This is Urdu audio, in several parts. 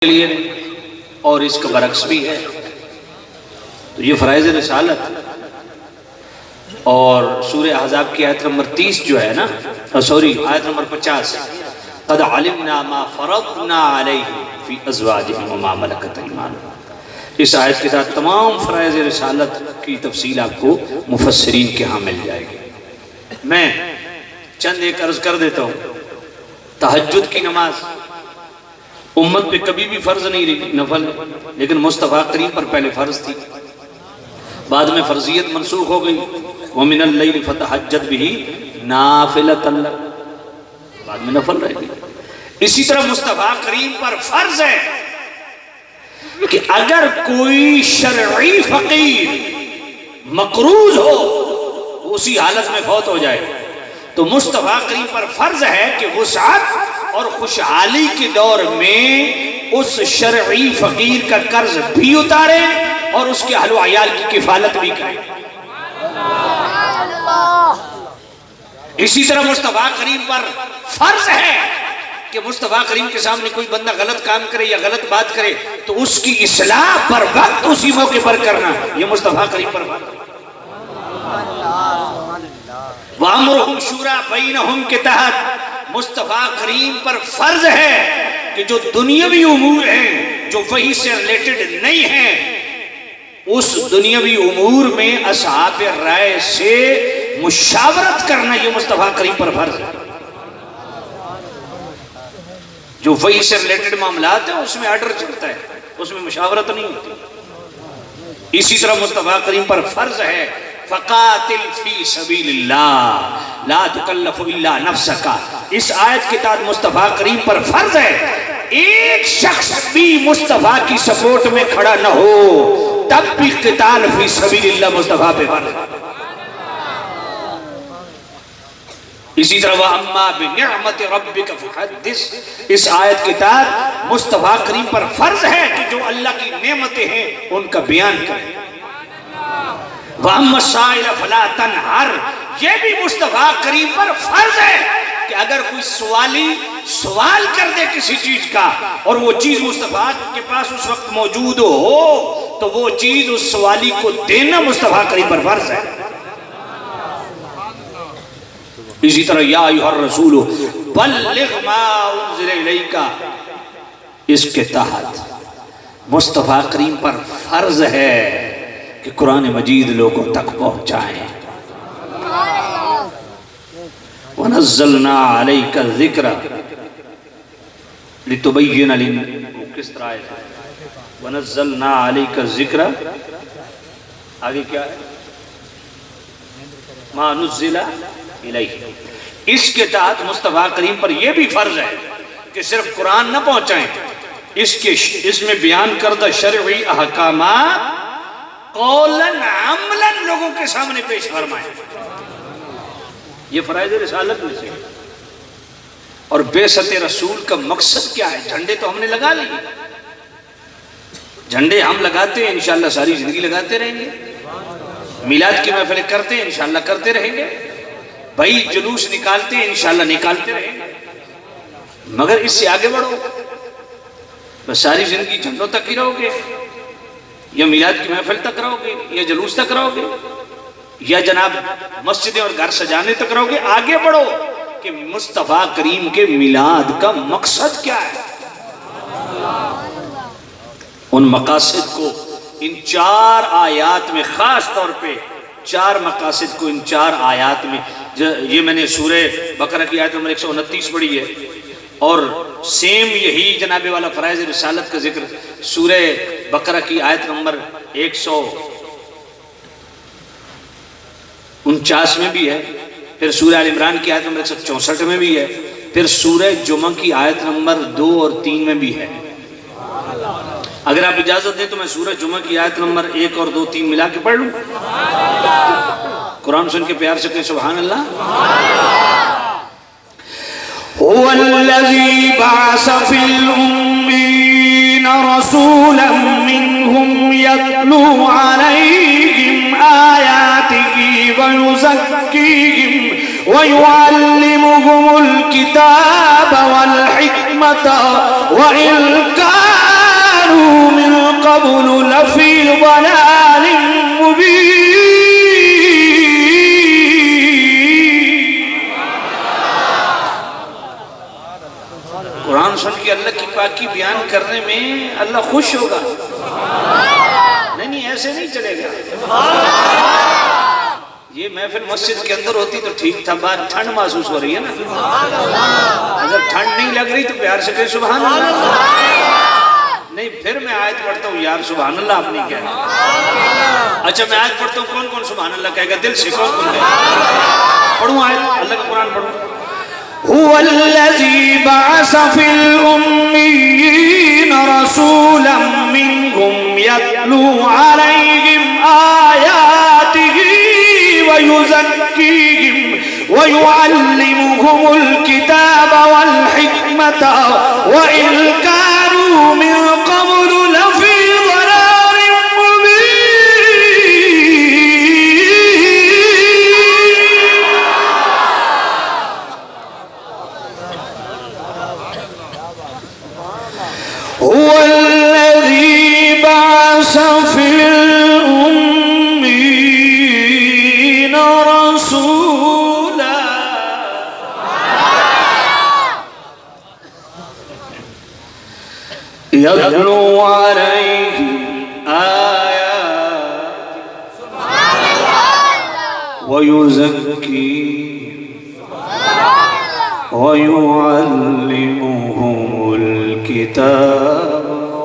کے لیے اور اس کا برعکس بھی ہے۔ تو یہ فرائض رسالت اور سورہ احزاب کی آیت نمبر 30 جو ہے نا، آیت نمبر 50، قد علمنا ما فرضنا علیہم فی ازواجہم وما ملکت ایمانہم، اس آیت کے ساتھ تمام فرائض رسالت کی تفصیل آپ کو مفسرین کے ہاں مل جائے گی۔ میں چند ایک عرض کر دیتا ہوں۔ تہجد کی نماز امت پہ کبھی بھی فرض نہیں رہی، نفل، لیکن مصطفیٰ کریم پر پہلے فرض تھی، بعد میں فرضیت منسوخ ہو گئی۔ وَمِنَ اللَّيْلِ فَتَحَجَّدْ بِهِ نَافِلَةً لَكَ، بعد میں نفل رہ گئی۔ اسی طرح مصطفیٰ کریم پر فرض ہے کہ اگر کوئی شرعی فقیر مقروض ہو، اسی حالت میں فوت ہو جائے، تو مصطفیٰ کریم پر فرض ہے کہ وسعت اور خوشحالی کے دور میں اس شرعی فقیر کا قرض بھی اتارے اور اس کے اہل و عیال کی کفالت بھی کرے۔ اسی طرح مصطفیٰ کریم پر فرض ہے کہ مصطفیٰ کریم کے سامنے کوئی بندہ غلط کام کرے یا غلط بات کرے تو اس کی اصلاح پر وقت اسی موقع پر کرنا، یہ مصطفیٰ کریم پر فرض ہے۔ وَأَمْرُهُمْ شُورَى بَيْنَهُمْ کے تحت مصطفیٰ کریم پر فرض ہے کہ جو دنیاوی امور ہیں جو وحی سے ریلیٹڈ نہیں ہیں، اس دنیاوی امور میں اصحاب رائے سے مشاورت کرنا، یہ مصطفیٰ کریم پر فرض ہے۔ جو وحی سے ریلیٹڈ معاملات ہیں اس میں آرڈر چلتا ہے، اس میں مشاورت نہیں ہوتی۔ اسی طرح مصطفیٰ کریم پر فرض ہے فَقَاتِلْ فِي سَبِيلِ اللَّهِ لَا تُكَلَّفُ إِلَّا نَفْسَكَ، اس آیت کے تحت مصطفیٰ کریم پر فرض ہے ایک شخص بھی مصطفیٰ کی سپورٹ میں کھڑا نہ ہو، تب بھی قتال فی سبیل اللہ مصطفیٰ پہ فرض ہے۔ اسی طرح وَأَمَّا بِنِعْمَةِ رَبِّكَ فَحَدِّثْ، اس آیت کے تحت مصطفیٰ کریم پر فرض ہے کہ جو اللہ کی نعمتیں ہیں ان کا بیان کریں۔ وَأَمَّا السَّائِلَ فَلَا تَنْهَرْ، یہ بھی مصطفیٰ کریم پر فرض ہے کہ اگر کوئی سوالی سوال کر دے کسی چیز کا اور وہ چیز مصطفیٰ کے پاس اس وقت موجود ہو تو وہ چیز اس سوالی کو دینا مصطفیٰ کریم پر فرض ہے۔ اسی طرح یا ایھا الرسول بلغ ما انزل الیک، اس کے تحت مصطفیٰ کریم پر فرض ہے کہ قرآن مجید لوگوں تک پہنچائیں۔ وَنَزَّلْنَا عَلَيْكَ الذِّكْرَ لِتُبَيِّنَ لِلنَّاسِ، کس طرح ہے؟ وَنَزَّلْنَا عَلَيْكَ الذِّكْرَ، آگے کیا ہے؟ مَا نُزِّلَ إِلَيْهِ، اس کے تحت مصطفیٰ کریم پر یہ بھی فرض ہے کہ صرف قرآن نہ پہنچائیں، اس میں بیان کردہ شرعی احکامات قولاً عملاً لوگوں کے سامنے پیش فرمائیں۔ یہ فرائض رسالت میں سے۔ اور بعثت رسول کا مقصد کیا ہے؟ جھنڈے تو ہم نے لگا لیے، جھنڈے ہم لگاتے ہیں، انشاءاللہ ساری زندگی لگاتے رہیں گے، میلاد کی محفلیں کرتے ہیں، انشاءاللہ کرتے رہیں گے، بھائی جلوس نکالتے ہیں، انشاءاللہ نکالتے رہیں گے، مگر اس سے آگے بڑھو، بس ساری زندگی جھنڈوں تک ہی رہو گے، یا میلاد کی محفل تک رہو گے، یا جلوس تک رہو گے، یا جناب مسجدیں اور گھر سجانے تک رہو گے؟ آگے بڑھو کہ مصطفیٰ کریم کے میلاد کا مقصد کیا ہے۔ ان مقاصد کو ان 4 آیات میں، خاص طور پہ 4 مقاصد کو ان 4 آیات میں، یہ میں نے سورہ بقرہ کی آیت نمبر 129 پڑھی ہے، اور سیم یہی جناب والا فرائض رسالت کا ذکر سورہ بقرہ کی آیت نمبر 149 میں بھی ہے، پھر سورہ آل عمران کی آیت نمبر 164 میں بھی ہے، پھر سورہ جمعہ کی آیت نمبر 2 اور 3 میں بھی ہے۔ اگر آپ اجازت دیں تو میں سورہ جمعہ کی آیت نمبر 1 اور 2 3 ملا کے پڑھ لوں؟ قرآن سن کے پیار سے کہیں سبحان اللہ۔ هو الذي بعث في الأمين رسولا منهم يتلو عليهم آياته ويزكيهم ويعلمهم الكتاب والحكمة وإن كانوا لفی ضلال مبین. قرآن سن کے اللہ کی پاکی بیان کرنے میں اللہ خوش ہوگا. نہیں ایسے نہیں چلے گا. یہ محفل مسجد کے اندر ہوتی تو ٹھیک تھا. بات ٹھنڈ محسوس ہو رہی ہے نا. اگر ٹھنڈ نہیں لگ رہی تو پیار سے کہے سبحان اللہ. نہیں پھر میں آیت پڑھتا ہوں یار سبحان اللہ آپ نہیں کہنا. اچھا میں آیت پڑھتا ہوں کون کون سبحان اللہ کہے گا دل سے؟ کون کون کہے گا؟ پڑھوں آیت اللہ کا قرآن پڑھوں. هو الذي بعث في الأميين رسولا منهم يتلو عليهم آياته ويزكيهم ويعلمهم الكتاب والحكمة وإن كانوا من قبل لفي ضلال هو الذي بعث في الأميين رسولا يتلو عليهم آيات ويزكيهم ويعلمهم الكتاب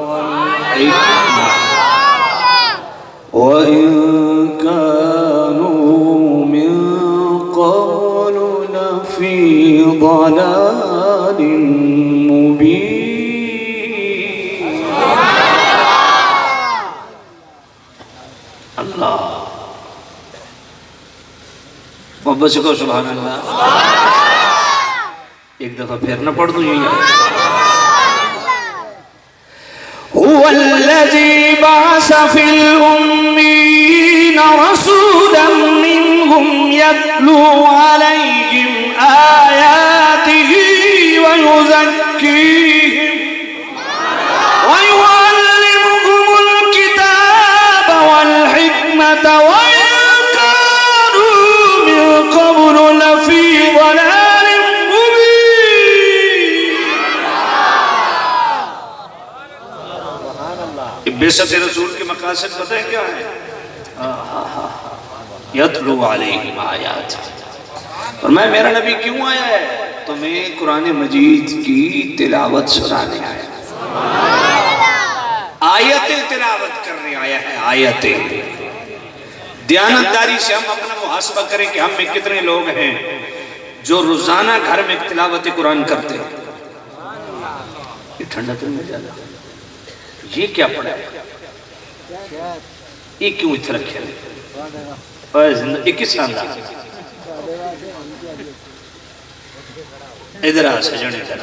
والحكمة وإن كانوا من قبل لفي ضلال مبين. اللہ محبت سے کہو سبحان اللہ. ایک دفعہ پھر نہ پڑھ دوں یہی. هو الذي بعث في الأميين رسولا منهم يتلو عليهم آياته ويزكيهم ويعلمهم الكتاب والحكمة وإن كانوا من قبل لفي ضلال مبين. بعثت رسول کے مقاصد پتہ ہے کیا ہے؟ یتلو علیہم آیات. اور میرا نبی کیوں آیا ہے؟ تمہیں قرآن مجید کی تلاوت سنانے آیا. آیتیں تلاوت کرنے آیا ہے. آیتیں. دیانتداری سے ہم اپنا محاسبہ کریں کہ ہم میں کتنے لوگ ہیں جو روزانہ گھر میں تلاوت قرآن کرتے ہیں. یہ ٹھنڈا تو نہیں جاتا. یہ کیا پڑھا ہے؟ یہ کیوں اتھا رکھے ہیں؟ یہ کس انداز؟ ادھر آ سجن ادھر آ.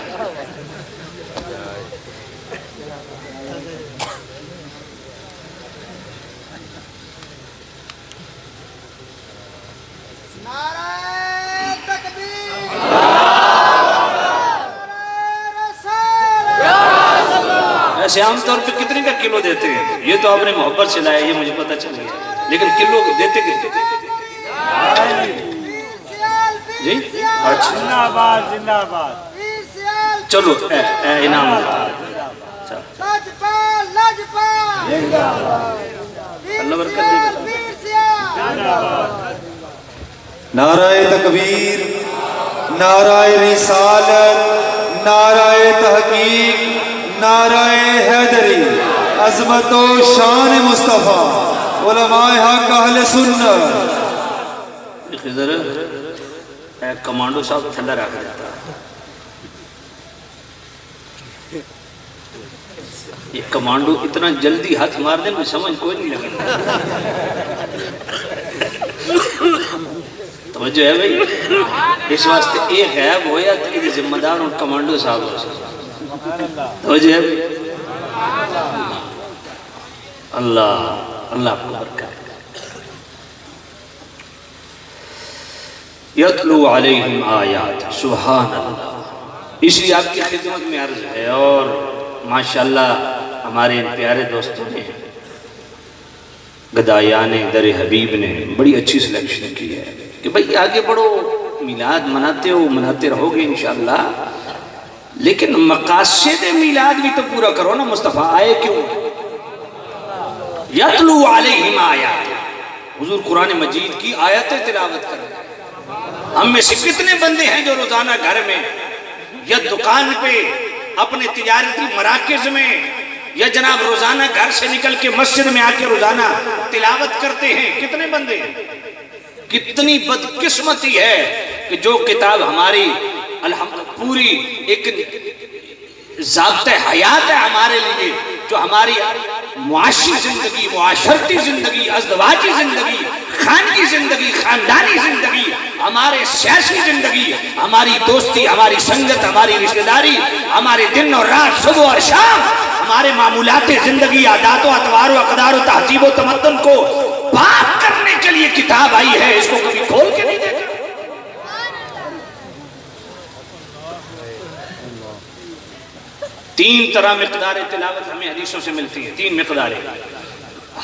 ایسے عام طور پہ کتنے کا کلو دیتے ہیں؟ یہ تو آپ نے محبت سے لایا یہ مجھے پتہ چل گیا. لیکن کلو دیتے کتنے؟ جی اچھا زندہ باد. چلو انعام اللہ برکت دے. نعرہ تکبیر، نعرہ رسالت، نعرہ تحقیق، نعرہ حیدری. عظمت و شان مصطفیٰ، علماء حق اہل سنت. خضر کمانڈو صاحب تھلہ رکھ دیتا. یہ کمانڈو اتنا جلدی ہاتھ مار دے مجھے سمجھ کوئی نہیں لگا. توجہ ہے بھئی. اس واسطے ایک غیب ہویا تو یہ ذمہ دار ان کمانڈو صاحب ہو سکتا. توجہ ہے بھئی. اللہ اللہ آپ کو برکت. یتلو علیہم آیات. سبحان اللہ. اس لیے آپ کی خدمت میں عرض ہے اور ماشاءاللہ ہمارے ان پیارے دوستوں نے گدایان در حبیب نے بڑی اچھی سلیکشن کی ہے کہ بھئی آگے بڑھو، میلاد مناتے ہو، مناتے رہو گے انشاءاللہ، لیکن مقاصد میلاد بھی تو پورا کرو نا۔ مصطفیٰ آئے کیوں؟ یتلو علیہم آیات، حضور قرآن مجید کی آیتیں تلاوت کر رہے ہیں۔ ہم میں سے کتنے بندے ہیں جو روزانہ گھر میں یا دکان پہ، اپنے تجارتی مراکز میں، یا جناب روزانہ گھر سے نکل کے مسجد میں آ کے روزانہ تلاوت کرتے ہیں؟ کتنے بندے ہیں؟ کتنی بدقسمتی ہے کہ جو کتاب ہماری پوری ایک ضابطہ حیات ہے ہمارے لیے، جو ہماری معاشی زندگی، معاشرتی زندگی، ازدواجی زندگی، خانگی زندگی، خاندانی زندگی، ہمارے سیاسی زندگی، ہماری دوستی، ہماری سنگت، ہماری رشتہ داری، ہمارے دن اور رات، صبح اور شام، ہمارے معمولات زندگی، عادات و اطوار و اقدار و تہذیب و تمدن کو پاک کرنے کے لیے کتاب آئی ہے، اس کو کبھی کھول کے نہیں دیکھا۔ تین طرح مقدار تلاوت ہمیں حدیثوں سے ملتی ہیں، تین مقداریں۔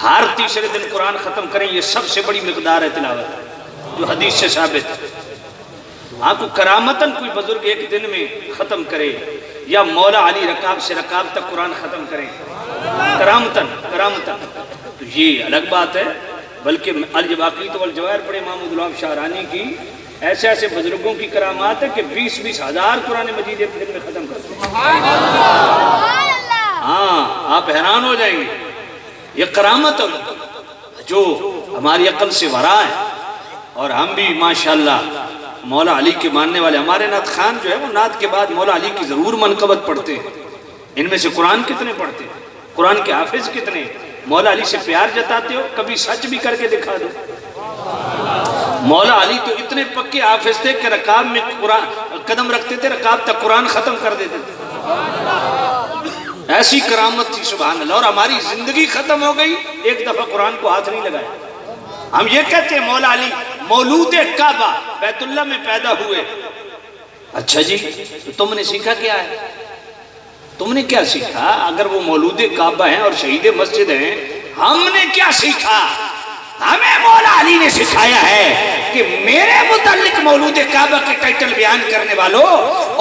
ہر تیسرے دن قرآن ختم کریں، یہ سب سے بڑی مقدار ہے تلاوت، جو حدیث سے ثابت ہے۔ آپ کو کرامتاً کوئی بزرگ ایک دن میں ختم کرے، یا مولا علی رکاب سے رکاب تک قرآن ختم کریں، کرامتاً، تو یہ الگ بات ہے۔ بلکہ الجواقیت والجواہر پڑھے محمود الوہاب شاہرانی کی، ایسے ایسے بزرگوں کی کرامات ہے کہ 20-20 ہزار قرآن مجید ایک دن میں ختم کرتے ہیں۔ ہاں، آپ حیران ہو جائیں گے، یہ کرامت جو ہماری عقل سے ورا ہے۔ اور ہم بھی ماشاءاللہ مولا علی کے ماننے والے، ہمارے نعت خان جو ہے وہ نعت کے بعد مولا علی کی ضرور منقبت پڑھتے ہیں۔ ان میں سے قرآن کتنے پڑھتے ہیں؟ قرآن کے حافظ کتنے؟ مولا علی سے پیار جتاتے ہو؟ کبھی سچ بھی کر کے دکھا دو۔ مولا علی تو اتنے پکے حافظ تھے کہ رکاب میں قدم رکھتے تھے، رکاب تک قرآن ختم کر دیتے تھے۔ ایسی کرامت تھی سبحان اللہ۔ اور ہماری زندگی ختم ہو گئی، ایک دفعہ قرآن کو ہاتھ نہیں لگایا۔ ہم یہ کہتے ہیں مولا علی مولود کعبہ، بیت اللہ میں پیدا ہوئے۔ اچھا جی، تو تم نے سیکھا کیا ہے؟ تم نے کیا سیکھا؟ اگر وہ مولود کعبہ ہیں اور شہید مسجد ہیں، ہم نے کیا سیکھا؟ ہمیں مولا علی نے سکھایا ہے کہ میرے متعلق مولود کعبہ کے ٹائٹل بیان کرنے والوں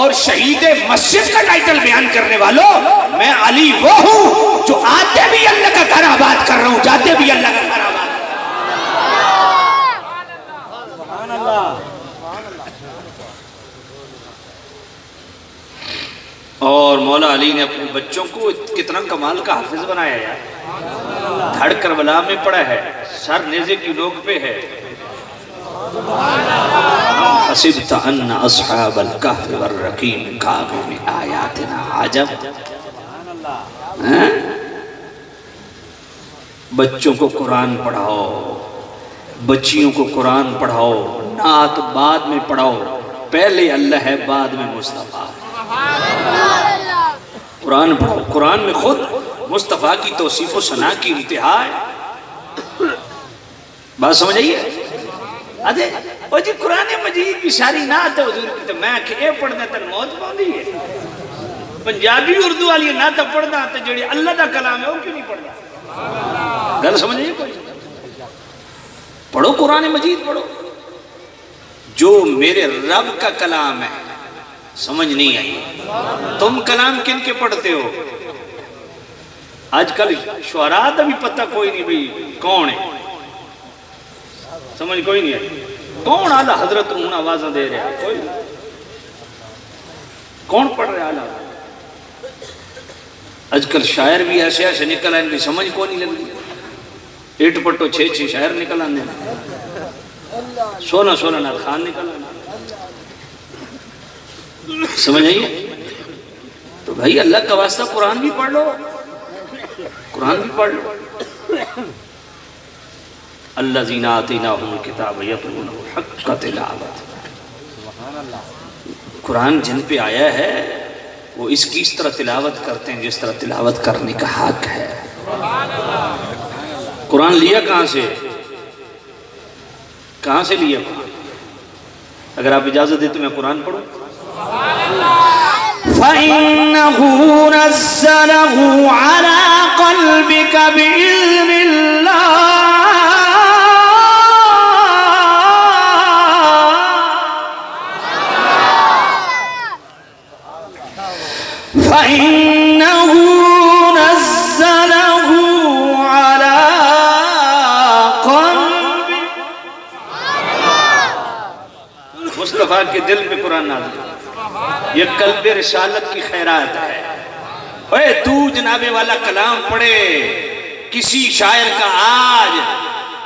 اور شہید مسجد کا ٹائٹل بیان کرنے والوں، میں علی وہ ہوں جو آتے بھی اللہ کا گھر آباد کر رہا ہوں، جاتے بھی اللہ کا گھر آباد۔ اور مولا علی نے اپنے بچوں کو کتنا کمال کا حافظ بنایا یار۔ دھڑ کربلا میں پڑا ہے، سر نیزے کی نوک پہ ہے۔ حسبت ان اصحاب الکہف والرقیم کانوا من آیاتنا عجب۔ بچوں کو قرآن پڑھاؤ، بچیوں کو قرآن پڑھاؤ، نعت بعد میں پڑھاؤ، پہلے اللہ ہے بعد میں مصطفیٰ ہے۔ قرآن پڑھو، قرآن میں خود مصطفیٰ کی توصیف و ثنا کی انتہا ہے۔ بات سمجھ آئیے؟ آدھے وہ جی قرآن مجید کی ساری نعت ہے حضور کی، تو میں کہ اے پڑھنا تن موت پاؤں دی ہے۔ پنجابی اردو والی نعت پڑھنا تو جڑی اللہ دا کلام ہے وہ کیوں نہیں پڑھنا؟ گل سمجھ آئیے کوئی؟ پڑھو قرآن مجید پڑھو، جو میرے رب کا کلام ہے۔ سمجھ نہیں آئی؟ تم کلام کن کے پڑھتے ہو؟ آج کل شعراء دا بھی پتہ کوئی نہیں بھئی کون ہے، سمجھ کوئی نہیں آئی؟ کون اعلیٰ حضرت انہوں آوازیں دے رہے ہیں؟ کوئی کون پڑھ رہے اعلیٰ؟ آج کل شاعر بھی ایسے ایسے نکل آئے، ان کی سمجھ کو نہیں لگی۔ 8 پٹو 6 شاعر نکل آنے، 16 نعت خان نکل آنے۔ سمجھ آئیے؟ تو بھائی اللہ کا واسطہ قرآن بھی پڑھ لو، قرآن بھی پڑھ لو۔ الذین آتیناہم الکتاب یتلونہ حق تلاوتہ۔ قرآن جن پہ آیا ہے وہ اس کی اس طرح تلاوت کرتے ہیں جس طرح تلاوت کرنے کا حق ہے۔ قرآن لیا کہاں سے؟ کہاں سے لیا قرآن؟ اگر آپ اجازت دیں تو میں قرآن پڑھوں۔ فَإِنَّهُ نَزَّلَهُ عَلَىٰ قَلْبِكَ بِإِذْنِ اللَّهِ مصطفیٰ کے دل پہ قرآن نازل ہوا۔ یہ قلب رسالت کی خیرات ہے۔ اے تو جناب والا کلام پڑھے کسی شاعر کا آج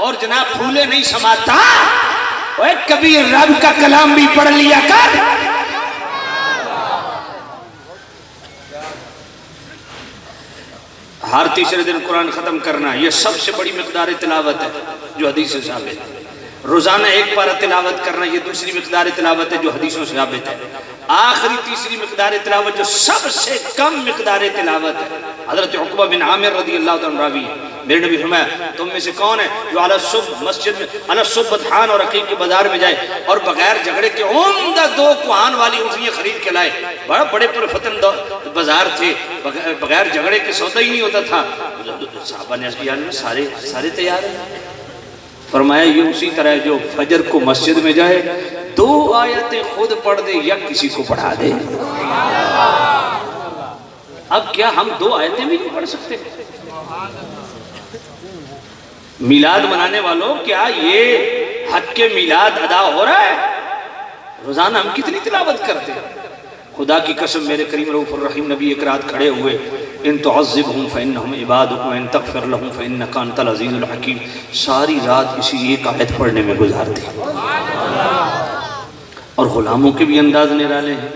اور جناب پھولے نہیں سماتا، اے کبھی رب کا کلام بھی پڑھ لیا کر۔ ہر تیسرے دن قرآن ختم کرنا یہ سب سے بڑی مقدار تلاوت ہے جو حدیث سے ثابت ہے۔ روزانہ ایک پارہ تلاوت کرنا یہ دوسری مقدار تلاوت ہے جو حدیثوں سے ثابت ہے۔ آخری تیسری مقدار تلاوت جو سب سے کم مقدار تلاوت ہے، حضرت عقبہ بن عامر رضی اللہ عنہ راوی ہے، میرے نبی فرمایا تم میں سے کون ہے جو علی الصبح مسجد میں علی الصبح بطحان اور عقیق کے بازار میں جائے اور بغیر جھگڑے کے عمدہ 2 کوہان والی اونٹنیاں خرید کے لائے۔ بڑا بڑے پرفتن بازار تھے، بغیر جھگڑے کے سودا ہی نہیں ہوتا تھا۔ صحابہ نے کہا سارے تیار ہیں؟ فرمایا یہ اسی طرح جو فجر کو مسجد میں جائے 2 آیتیں خود پڑھ دے یا کسی کو پڑھا دے۔ اب کیا ہم 2 آیتیں بھی نہیں پڑھ سکتے؟ میلاد منانے والوں کیا یہ حق کے میلاد ادا ہو رہا ہے؟ روزانہ ہم کتنی تلاوت کرتے ہیں؟ خدا کی قسم میرے کریم رؤوف الرحیم نبی ایک رات کھڑے ہوئے، ان تعذبہم فإنہم عبادک وإن تغفر لہم فإنک انت العزیز الحکیم، ساری رات اسی ایک آیت پڑھنے میں گزار دی۔ اور غلاموں کے بھی انداز نرالے ہیں۔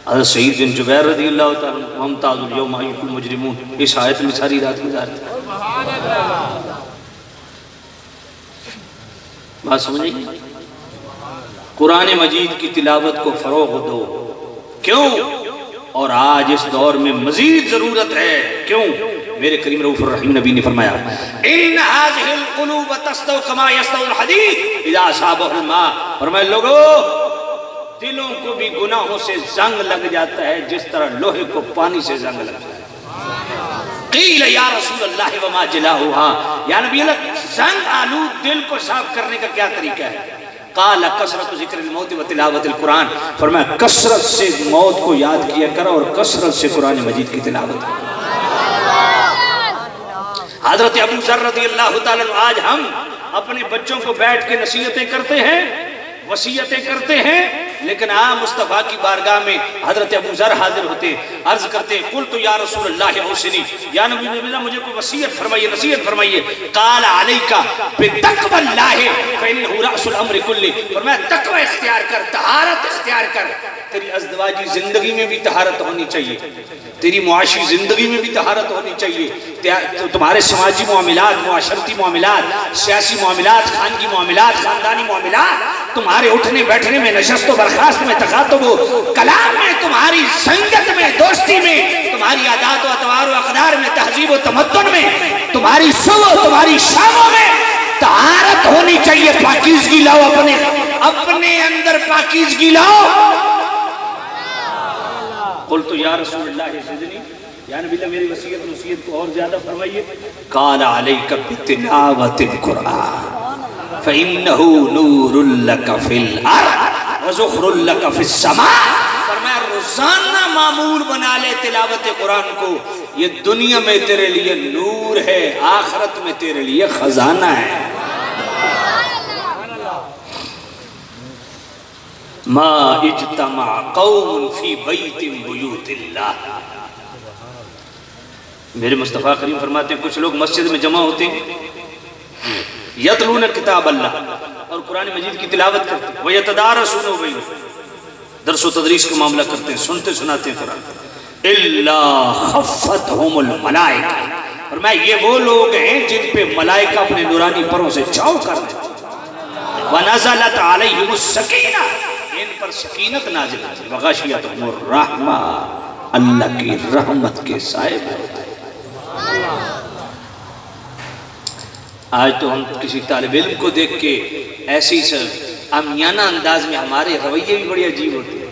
حضرت سعید بن جبیر رضی اللہ تعالیٰ عنہ وامتاز الیوم ایھا المجرمون، اس آیت میں ساری رات گزار دی۔ بات سمجھیں؟ قرآن مجید کی تلاوت کو فروغ دو۔ کیوں؟ اور آج اس دور میں مزید ضرورت ہے۔ کیوں؟ میرے کریم رؤوف الرحیم نبی نے فرمایا ان هذه القلوب تصدو كما يصدو الحديد اذا اصابه الماء، فرمایا لوگو دلوں کو بھی گناہوں سے زنگ لگ جاتا ہے جس طرح لوہے کو پانی سے زنگ لگتا ہے۔ قیل یا رسول اللہ وما جلاؤها، یا نبی اللہ زنگ آلود دل کو صاف کرنے کا کیا طریقہ ہے؟ قال کثرت ذکر الموت و تلاوت القرآن، فرمایا کثرت سے موت کو یاد کیا کرو اور کثرت سے قرآن مجید کی تلاوت۔ حضرت ابو ذر رضی اللہ تعالیٰ عنہ آج ہم اپنے بچوں کو بیٹھ کے نصیحتیں کرتے ہیں، وصیتیں کرتے ہیں، لیکن مصطفیٰ کی بارگاہ میں حضرت ابو ذر حاضر ہوتے، عرض کرتے قلت یا رسول اللہ اوصنی، یا نبی اللہ مجھے کوئی وصیت فرمائیے، نصیحت فرمائیے۔ قال علیک بتقوی اللہ فإنہ رأس الامر کلہ، فرمایا تقوی اختیار کر، طہارت اختیار کر۔ تیری ازدواجی زندگی میں بھی طہارت ہونی چاہیے، تیری معاشی زندگی میں بھی طہارت ہونی چاہیے، تمہارے سماجی معاملات، معاشرتی معاملات، سیاسی معاملات، خانگی معاملات، خاندانی معاملات، تمہارے اٹھنے بیٹھنے میں، نشست و برخاست میں، تخاطب و کلام میں، تمہاری سنگت میں، دوستی میں، تمہاری عادات و اطوار و اقدار میں، تہذیب و تمدن میں، تمہاری صبح تمہاری شاموں میں طہارت ہونی چاہیے۔ پاکیزگی لاؤ، اپنے اندر پاکیزگی لاؤ۔ قلت یا رسول اللہ زدنی، یا نبی اللہ میری وصیت کو اور زیادہ فرمائیے۔ قال علیک بتلاوت القرآن فإنہ نور لک فی الارض وزخر لک فی السماء، فرمایا روزانہ معمول بنا لے تلاوت قرآن کو، یہ دنیا میں تیرے لیے نور ہے، آخرت میں تیرے لیے خزانہ ہے۔ ما اجتمع قوم فی بیت بیوت اللہ، میرے مصطفیٰ کریم فرماتے ہیں کچھ لوگ مسجد میں جمع ہوتے ہیں، یتلون کتاب اللہ، اور قرآن مجید کی تلاوت کرتے ہیں، ویتدارسون بینہم، درس و تدریس کا معاملہ کرتے ہیں، سنتے سناتے ہیں قرآن، الا خفتہم الملائکہ، فرمایا یہ وہ لوگ ہیں جن پہ ملائکہ اپنے نورانی پروں سے چھاؤ کر رہے ہیں، ونزلت علیہم السکینہ، ان پر سکینت نازل ہوتی ہے، وغشیتہم الرحمہ، اللہ کی رحمت کے سائے میں ہوتے ہیں۔ آج تو ہم کسی طالب علم کو دیکھ کے ایسی عامیانہ انداز میں ہمارے رویے بھی بڑی عجیب ہوتے ہیں۔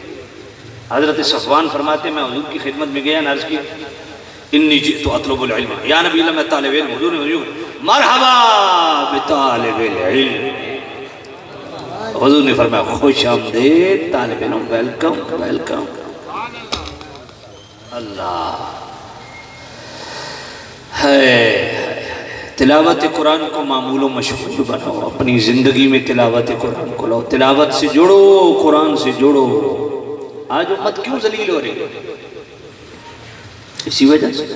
حضرت صفوان فرماتے ہیں میں حضور کی خدمت میں گیا، عرض کیا انی جئت اطلب العلم، یا نبی اللہ میں طالب علم، حضور نے مرحبا بطالب العلم، حضور نے فرمایا خوش آمدید طالب علم، ویلکم ویلکم۔ اللہ ہے تلاوت قرآن کو معمول و مشغول بناؤ، اپنی زندگی میں تلاوت قرآن کو لاؤ، تلاوت سے جڑو، قرآن سے جڑو۔ آج امت کیوں ذلیل ہو رہی ہے؟ اسی وجہ سے،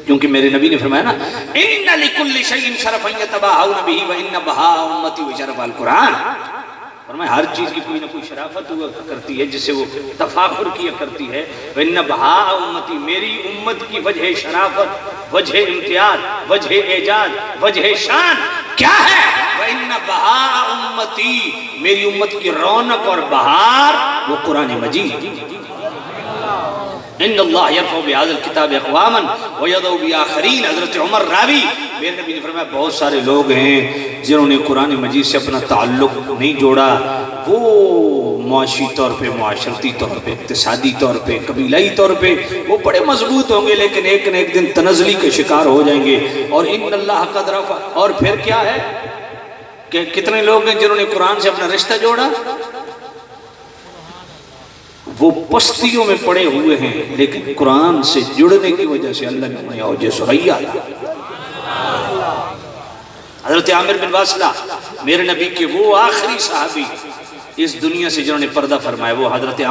کیونکہ میرے نبی نے فرمایا نا ان لکل شیء شرفا یتباہون بہ وان بہاء امتی وشرف القرآن۔ فرمایا ہر چیز کی کوئی نہ کوئی شرافت ہوا کرتی ہے جس سے وہ تفاخر کیا کرتی ہے۔ وان بہاء امتی، میری امت کی وجہ شرافت، وجہ امتیاز، وجہ اعجاز، وجہ شان کیا ہے؟ وان بہاء امتی، میری امت کی رونق اور بہار وہ قرآن مجید۔ ان اللہ یرفع بہذا الکتاب اقواما ویضع بآخرین۔ حضرت عمر راوی، میرے نبی نے فرمایا بہت سارے لوگ ہیں جنہوں نے قرآن مجید سے اپنا تعلق نہیں جوڑا، وہ معاشی طور پہ، معاشرتی طور پہ، اقتصادی طور پہ، قبیلائی طور پہ وہ بڑے مضبوط ہوں گے، لیکن ایک نہ ایک دن تنزلی کے شکار ہو جائیں گے۔ اور ان اللہ قد رفع، اور پھر کیا ہے کہ کتنے لوگ ہیں جنہوں نے قرآن سے اپنا رشتہ جوڑا، وہ پستیوں میں پڑے ہوئے ہیں، لیکن قرآن سے جڑنے کی وجہ سے اللہ نے انہیں اوج ثریا دیا۔ حضرت عامر بن واصلہ، میرے نبی کے وہ آخری صحابی اس دنیا سے جنہوں نے پردہ فرمایا، وہ حضرت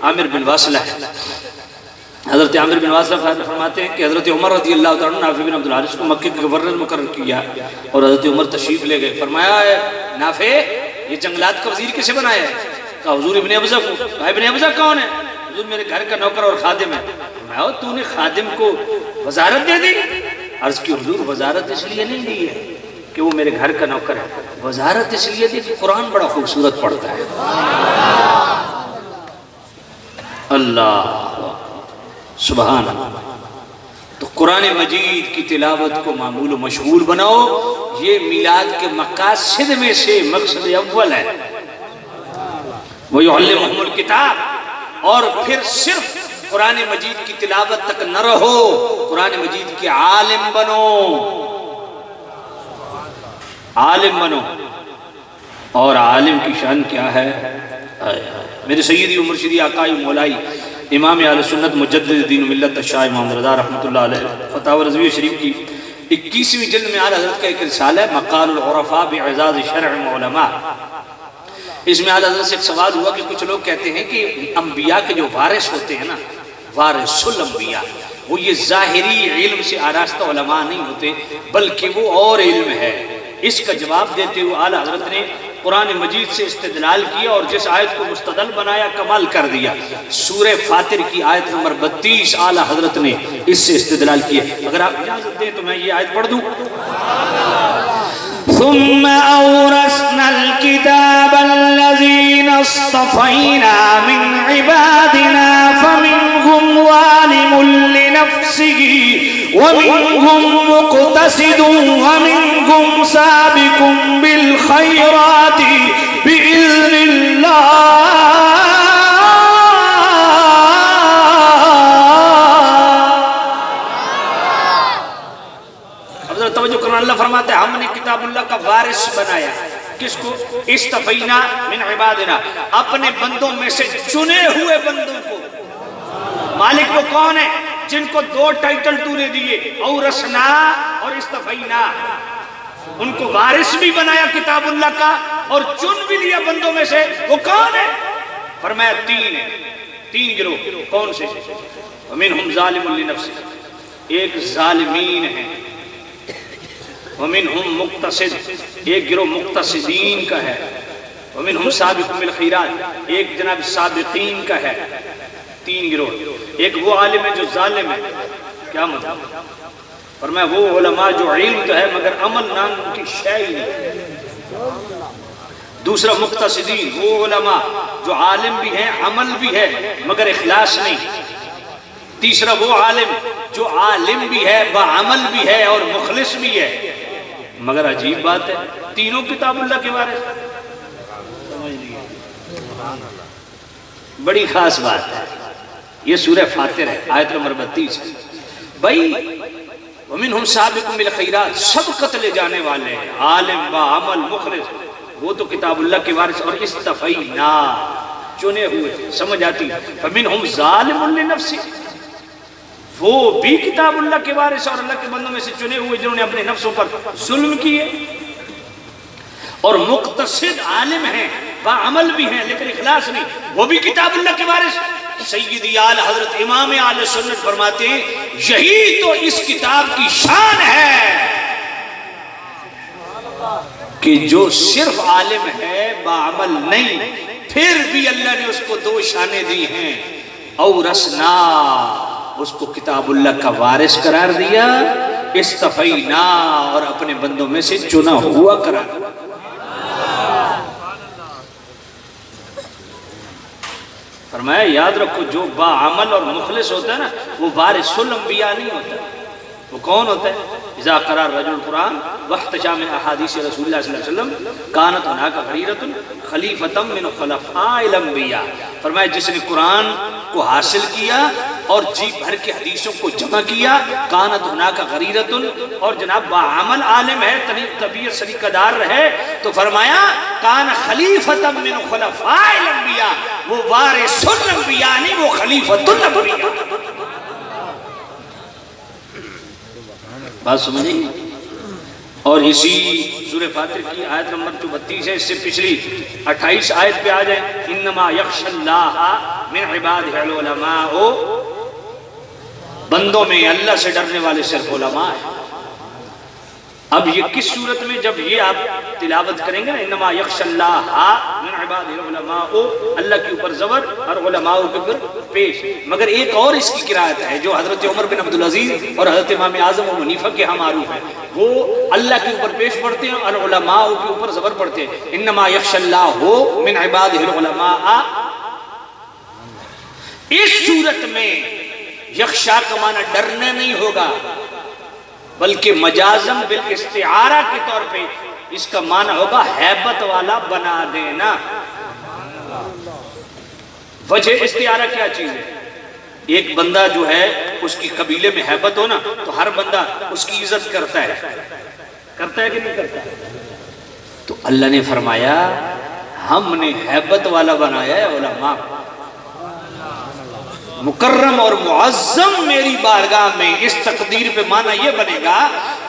عامر بن واصلہ ہے۔ حضرت عامر بن واصلہ فرماتے ہیں کہ حضرت عمر رضی اللہ تعالیٰ عنہ نافع بن عبد الحارث کو مکے کے گورنر مقرر کیا، اور حضرت عمر تشریف لے گئے۔ فرمایا نافع، یہ جنگلات کا وزیر کسے بنایا ہے؟ کہا حضور ابن ابزہ کو۔ کہا ابن ابزہ کون ہے؟ حضور میرے گھر کا نوکر اور خادم ہے۔ میں تو نے خادم کو وزارت دے دی؟ عرض کی حضور وزارت اس لیے نہیں دی ہے کہ وہ میرے گھر کا نوکر ہے، وزارت اس لیے دی کہ قرآن بڑا خوبصورت پڑھتا ہے۔ اللہ سبحان اللہ۔ تو قرآن مجید کی تلاوت کو معمول و مشغول بناؤ، یہ میلاد کے مقاصد میں سے مقصد اول ہے۔ وَيُعَلِّمُهُمُ الْكِتَابِ، اور پھر صرف قرآن مجید کی تلاوت تک نہ رہو، قرآن مجید کے عالم بنو، عالم بنو۔ اور عالم کی شان کیا ہے؟ میرے سیدی و مرشدی آقائی مولائی امام اہل سنت مجدد دین و ملت شاہ امام رضا رحمۃ اللہ علیہ فتاوی رضویہ شریف کی 21ویں جلد میں اعلیٰ حضرت کا ایک رسالہ ہے مقال العرفاء باعزاز شرع علماء۔ اس میں اعلیٰ حضرت سے ایک سوال ہوا کہ کچھ لوگ کہتے ہیں کہ انبیاء کے جو وارث ہوتے ہیں نا، وارث الانبیاء، وہ یہ ظاہری علم سے آراستہ علماء نہیں ہوتے بلکہ وہ اور علم ہے۔ اس کا جواب دیتے ہوئے اعلیٰ حضرت نے قرآن مجید سے استدلال کیا اور جس آیت کو مستدل بنایا کمال کر دیا۔ سورہ فاطر کی آیت نمبر 32 اعلیٰ حضرت نے اس سے استدلال کیا۔ اگر آپ اجازت دیں تو میں یہ آیت پڑھ دوں۔ ثم أورثنا الكتاب الذين اصطفينا من عبادنا فمنهم ظالم لنفسه ومنهم مقتصد ومنهم سابق بالخيرات بإذن الله۔ توجہ کرنا، اللہ فرماتا ہے ہم نے کتاب اللہ کا وارث بنایا۔ کس کو؟ استفینا من عبادنا، اپنے بندوں میں سے چنے ہوئے بندوں کو۔ مالک وہ کون ہے؟ جن کو دو ٹائٹل تو نے دیے، اورثنا اور استفینا۔ ان کو وارث بھی بنایا کتاب اللہ کا اور چن بھی لیا بندوں میں سے۔ وہ کون ہے؟ فرمایا تین ہے، تین گروہ۔ کون سے؟ ومنہم ظالم لنفسہ، ایک ظالمین ہیں۔ ومنہم مقتصد، ایک گروہ مقتصدین کا ہے۔ ومنہم سابق بالخیرات، ایک جناب سابقین کا ہے۔ تین گروہ۔ ایک وہ عالم ہے جو ظالم ہے۔ کیا مطلب؟ فرمایا وہ علماء جو علم تو ہے مگر عمل نام کی شے ہی نہیں۔ دوسرا مقتصدین، وہ علماء جو عالم بھی ہیں عمل بھی ہے مگر اخلاص نہیں۔ تیسرا وہ عالم جو عالم بھی ہے بعمل بھی ہے اور مخلص بھی ہے۔ مگر عجیب بات ہے، تینوں کتاب اللہ کے وارث۔ بڑی خاص بات ہے، یہ سورہ فاطر ہے، آیت نمبر 32۔ بھائی ومنہم سابق بالخیرات، سبقت لے جانے والے ہیں، عالم بعمل مخلص، وہ تو کتاب اللہ کے وارث۔ اور استفینا، چنے ہوئے، سمجھ آتی۔ فمنہم ظالم لنفسہ، وہ بھی کتاب اللہ کے وارث اور اللہ کے بندوں میں سے چنے ہوئے جنہوں نے اپنے نفسوں پر ظلم کیے، اور مقتصد عالم ہیں، باعمل بھی ہیں لیکن اخلاص نہیں، وہ بھی کتاب اللہ کے وارث۔ سیدی آل حضرت امام آل سنت فرماتے ہیں یہی تو اس کتاب کی شان ہے کہ جو صرف عالم ہے باعمل نہیں، پھر بھی اللہ نے اس کو دو شانیں دی ہیں، اورثنا اس کو کتاب اللہ کا وارث قرار دیا، استفینا اور اپنے بندوں میں سے چنا ہوا قرار دیا۔ فرمایا یاد رکھو جو باعمل اور مخلص ہوتا ہے نا وہ وارث الانبیاء نہیں ہوتا۔ وہ کون ہوتا ہے؟ اذا قرأ الرجل القرآن واحتجى من احادیث رسول اللہ صلی اللہ علیہ وسلم كانت هناك غریرة خلیفة من خلفاء الانبیاء۔ فرمایا جس نے قرآن کو حاصل کیا اور جی بھر کے حدیثوں کو جمع کیا، كانت هناك غریرة، اور جناب باعمل عالم ہے، طبیعت سلیقہ دار رہے، تو فرمایا كان خلیفة من خلفاء الانبیاء، وہ وارث الانبیاء نہیں، وہ خلیفۃ الانبیاء۔ بات سمجھیں؟ اور اسی سورہ فاتر کی آیت نمبر 32 ہے، اس سے پچھلی 28 آیت پہ آ جائیں، انما یخشى اللہ من عبادہ العلماء، بندوں میں اللہ سے ڈرنے والے صرف علماء ہیں۔ اب یہ کس صورت میں جب یہ آپ تلاوت کریں گے نا انما یخشى اللہ من عبادہ العلماء، اللہ کے اوپر زبر اور علماء کے اوپر پیش، مگر ایک اور اس کی قرائت ہے جو حضرت عمر بن عبدالعزیز اور حضرت امام اعظم ابو حنیفہ کے ہاں معروف ہے، وہ اللہ کے اوپر پیش پڑھتے ہیں اور علماء کے اوپر زبر پڑھتے ہیں، انما یخشى اللہ من عبادہ العلماء۔ اس صورت میں یخشا کا معنی ڈرنا نہیں ہوگا بلکہ مجازم بالاستعارہ کے طور پہ اس کا معنی ہوگا ہیبت والا بنا دینا۔ وجہ استعارہ کیا چیز ہے؟ ایک بندہ جو ہے اس کی قبیلے میں ہیبت ہو نا تو ہر بندہ اس کی عزت کرتا ہے کہ نہیں کرتا؟ تو اللہ نے فرمایا ہم نے ہیبت والا بنایا ہے علماء، مکرم اور معظم میری بارگاہ میں۔ اس تقدیر پہ معنی یہ بنے گا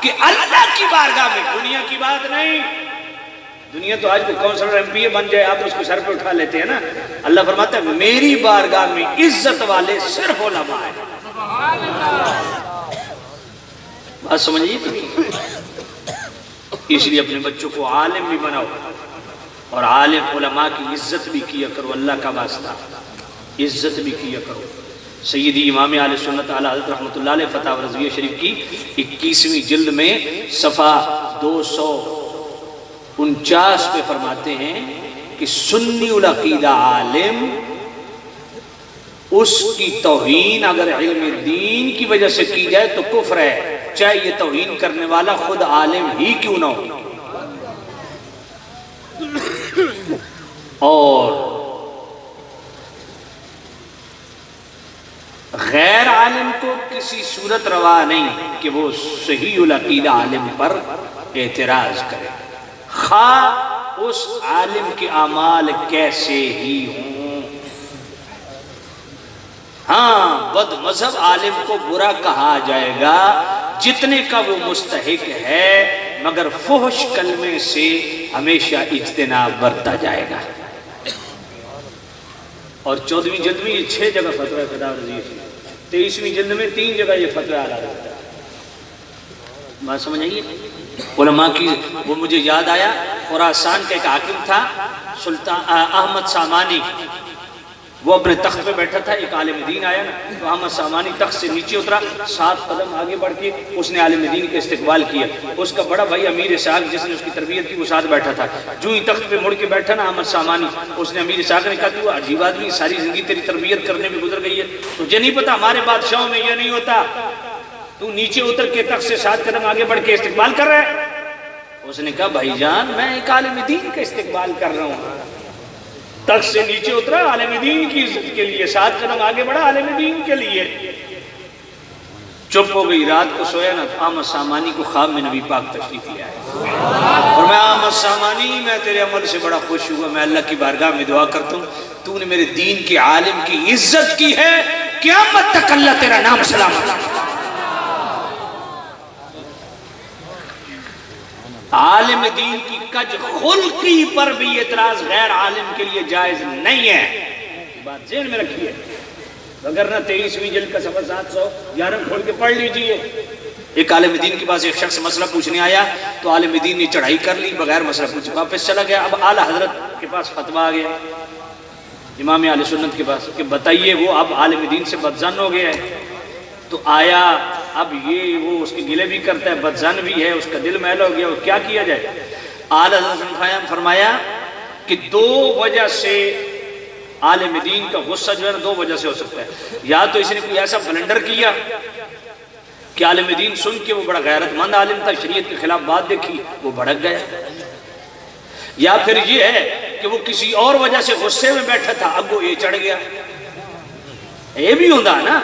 کہ اللہ کی بارگاہ میں، دنیا کی بات نہیں۔ دنیا تو آج کوئی کونسلر ایم پی اے بن جائے آپ اس کو سر پہ اٹھا لیتے ہیں نا، اللہ فرماتا ہے میری بارگاہ میں عزت والے صرف علماء ہیں۔ بات سمجھئے؟ اس لیے اپنے بچوں کو عالم بھی بناؤ اور عالم علماء کی عزت بھی کیا کرو، اللہ کا واسطہ عزت بھی کیا کرو۔ سیدی امام اہل سنت اعلیٰ حضرت رحمۃ اللہ علیہ فتاوی رضویہ شریف کی 21ویں جلد میں صفحہ 249 پہ فرماتے ہیں کہ سنی العقیدہ عالم، اس کی توہین اگر علم دین کی وجہ سے کی جائے تو کفر ہے، چاہے یہ توہین کرنے والا خود عالم ہی کیوں نہ ہو۔ اور غیر عالم کو کسی صورت روا نہیں کہ وہ صحیح العقیدہ عالم پر اعتراض کرے، خواہ اس عالم کے اعمال کیسے ہی ہوں۔ ہاں بد مذہب عالم کو برا کہا جائے گا جتنے کا وہ مستحق ہے، مگر فحش کلمے سے ہمیشہ اجتناب برتا جائے گا۔ اور 14ویں جلد میں یہ 6 جگہ فتویٰ فتاوی رضویہ شریف، 23ویں جلد میں 3 جگہ یہ فتویٰ آ رہا ہے۔ بات سمجھ آئیے؟ علماء کی وہ مجھے یاد آیا، خراسان کا ایک حاکم تھا سلطان احمد سامانی، وہ اپنے تخت پہ بیٹھا تھا، ایک عالم دین آیا نا تو احمد سامانی تخت سے نیچے اترا، 7 قدم آگے بڑھ کے اس نے عالم دین کے استقبال کیا۔ اس کا بڑا بھائی امیر اسحاق جس نے اس کی تربیت کی وہ ساتھ بیٹھا تھا، جو ہی تخت پہ مڑ کے بیٹھا نا احمد سامانی، اس نے امیر اسحاق نے کہا تو عجیب آدمی، ساری زندگی تیری تربیت کرنے میں گزر گئی ہے، تجھے نہیں پتا ہمارے بادشاہوں میں یہ نہیں ہوتا، تو نیچے اتر کے تخت سے 7 قدم آگے بڑھ کے استقبال کر رہا ہے۔ اس نے کہا بھائی جان میں ایک عالم دین کا استقبال کر رہا ہوں، تخت سے نیچے اترا عالم دین کی عزت کے لیے، 7 قدم آگے بڑھا عالم دین کے لیے۔ چپ ہو گئی، رات کو سویا نا تو احمد سامانی کو خواب میں نبی پاک تشریف لے آئے اور میں احمد سامانی میں تیرے عمل سے بڑا خوش ہوا، میں اللہ کی بارگاہ میں دعا کرتا ہوں تو نے میرے دین کے عالم کی عزت کی ہے قیامت تک اللہ تیرا نام سلامت۔ عالم دین کی کج خلقی پر بھی اعتراض غیر عالم کے لیے جائز نہیں ہے، بات ذہن میں رکھیے، وگرنہ 23ویں جلد کا صفحہ 711 کھول کے پڑھ لیجئے۔ ایک عالم دین کے پاس ایک شخص مسئلہ پوچھنے آیا تو عالم دین نے چڑھائی کر لی، بغیر مسئلہ پوچھے واپس چلا گیا۔ اب اعلیٰ حضرت کے پاس فتویٰ آ گیا، امام اہل سنت کے پاس، کہ بتائیے وہ اب عالم دین سے بدظن ہو گیا ہے، تو آیا اب یہ وہ اس کے گلے بھی کرتا ہے، بدظن بھی ہے، اس کا دل میل ہو گیا، وہ کیا کیا جائے؟ اعلیٰ حضرت نے فرمایا کہ دو وجہ سے عالم دین کا غصہ جو ہے نا دو وجہ سے ہو سکتا ہے، یا تو اس نے کوئی ایسا بلنڈر کیا کہ عالم دین سن کے وہ بڑا غیرت مند عالم تھا، شریعت کے خلاف بات دیکھی وہ بھڑک گیا، یا پھر یہ ہے کہ وہ کسی اور وجہ سے غصے میں بیٹھا تھا، اب وہ یہ چڑھ گیا۔ یہ بھی ہوندہ نا،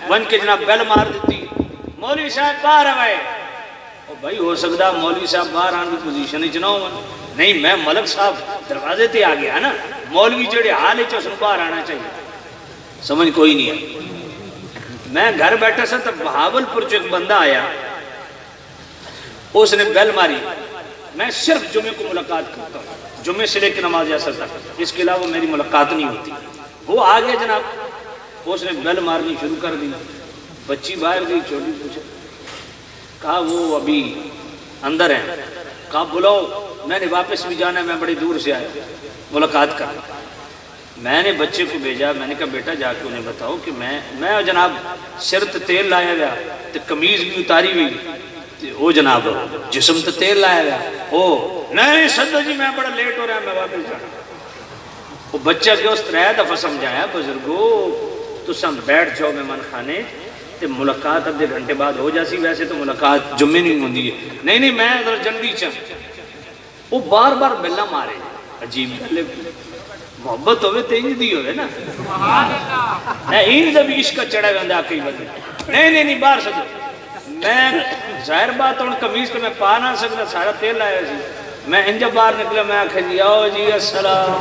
بن کے جناب بیل مار دیتی، مولوی صاحب باہر آئے، بھائی ہو سکتا مولوی صاحب باہر آنے کی پوزیشن ہی چناؤ نہیں، میں ملک صاحب دروازے تے آ گیا نا، مولوی جڑے حال ہے اس باہر آنا چاہیے، سمجھ کوئی نہیں ہے۔ میں گھر بیٹھا سا تب بہاولپور جو ایک بندہ آیا، اس نے بیل ماری، میں صرف جمعے کو ملاقات کرتا ہوں، جمعے سے لے کے نماز اثر تک، اس کے علاوہ میری ملاقات نہیں ہوتی۔ وہ آگے جناب اس نے بیل مارنی شروع کر دی، بچی باہر گئی، چھوٹی پوچھا، کہا وہ ابھی اندر ہیں، کہا بلاؤ، میں نے واپس بھی جانا ہے، میں بڑی دور سے آیا ملاقات کر۔ میں نے بچے کو بھیجا، میں نے کہا بیٹا جا کے انہیں بتاؤ کہ میں جناب سر تے تیل لایا گیا تے قمیض بھی اتاری ہوئی، وہ جناب جسم تے تیل لایا گیا، او نہیں صدر جی میں بڑا لیٹ ہو رہا ہے، میں واپس جانا۔ وہ بچہ کے اس 3 دفعہ سمجھایا، بزرگو تو سم بیٹھ جاؤ مہمان خانے تے ملاقات ادھے گھنٹے بعد ہو جاسی، ویسے تو ملاقات جمعے نہیں ہوندی ہے، نہیں میں ادھر جلدی چل۔ وہ بار بار بلا مارے، عجیب گل، محبت ہوئے تینج دی ہوئے نا، این جب عشق چڑھا گا اندھا کئی بندے، نہیں باہر سکتا، میں ظاہر بات ہوں قمیض تو میں پا نہ سکتا، سارا تیل آیا سی، میں انجا باہر نکلا، میں آکھا جی آؤ جی السلام،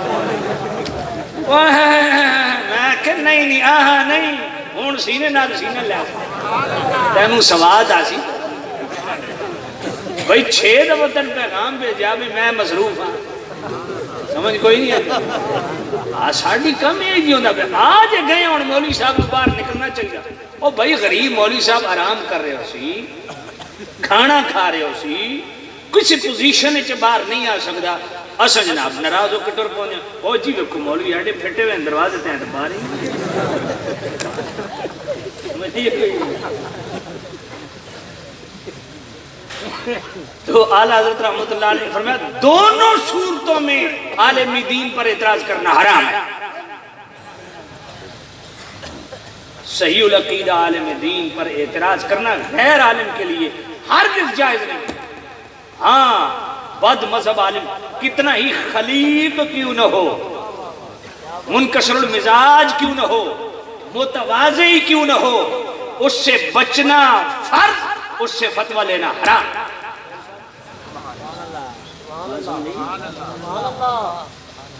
میں آکھا نہیں آہا نہیں، ہون سینے نہ سینے لیا، تینوں سواد آسی، بھئی 6 دفعہ تن پیغام بھیجا بھی میں مصروف ہاں، سمجھ کوئی نہیں آتا، ساڑھی کم ایک ہی ہوندہ، آج گئے اور مولوی صاحب باہر نکلنا چاہیے، او بھائی غریب مولوی صاحب آرام کر رہے ہو سی، کھانا کھا رہے ہو سی، کسی پوزیشن اچھے باہر نہیں آ سکتا، اسا جناب ناراض ہو کٹر پہنے، او جی ویکو مولوی آڈے پھٹے ہوئے دروازے تھے باہر ہی تو اعلیٰ حضرت رحمت اللہ علیہ فرمایا دونوں صورتوں میں عالم دین پر اعتراض کرنا حرام ہے۔ صحیح العقیدہ عالم دین پر اعتراض کرنا غیر عالم کے لیے ہرگز جائز نہیں۔ ہاں بد مذہب عالم کتنا ہی خلیق کیوں نہ ہو، منکسر المزاج کیوں نہ ہو، متواضع کیوں نہ ہو، اس سے بچنا فرض، اس سے فتویٰ لینا حرام۔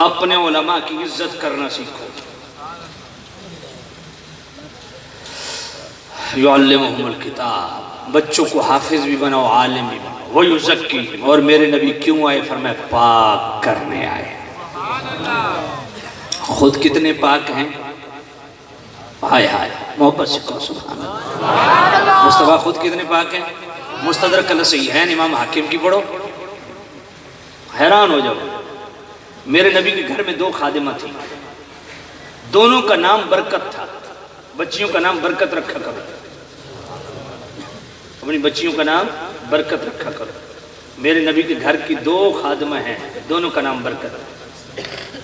اپنے علماء کی عزت کرنا سیکھو۔ یعلمہم الکتاب، بچوں کو حافظ بھی بناؤ، عالم بھی بناؤ، ویزکیہم، اور میرے نبی کیوں آئے؟ فرمایا پاک کرنے آئے۔ خود کتنے پاک ہیں؟ ہائے ہائے محبت سے کہو سبحان اللہ۔ مصطفیٰ خود کتنے پاک ہیں؟ مستدرک الصحیحین امام حاکم کی پڑھو، حیران ہو جاؤ۔ میرے نبی کے گھر میں 2 خادمہ تھی، دونوں کا نام برکت تھا، بچیوں کا نام برکت رکھا کرو، اپنی بچیوں کا نام برکت رکھا کرو۔ میرے نبی کے گھر کی 2 خادمہ ہیں، دونوں کا نام برکت ہے،